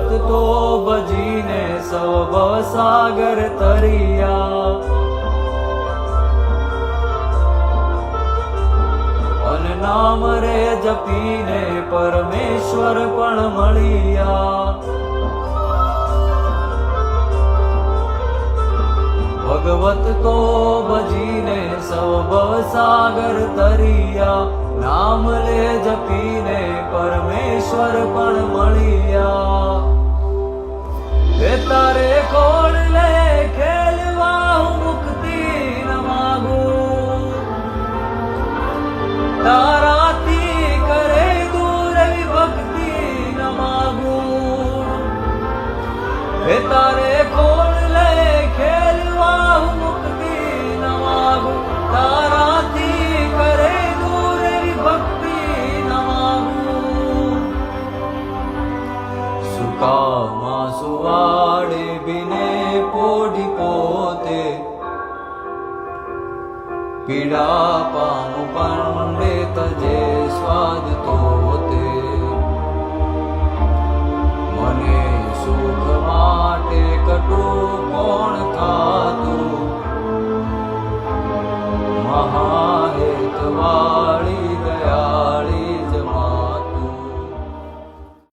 ભગવત તો ભજીને સૌ ભવસાગર તરિયા, અન નામ રે જપીને પરમેશ્વર પણ મળ્યા. ભગવત તો ભજીને સૌ ભવસાગર તરિયા, નામ લે જપીને પરમેશ્વર પણ મળ્યા. હે તારે કોણ લે ખેલવા હું મુક્તિ ન માગું, તારાથી કરે દૂર એવી ભક્તિ ન માગું. હે તારે કોણ લે ખેલવા હું મુક્તિ ન માગું, તારાથી કરે દૂર એવી ભક્તિ ન માગું. સુકામાં સુવાડે બિને પોઢી પોતે, પીડા પામું પંડે તજે સ્વાદ તો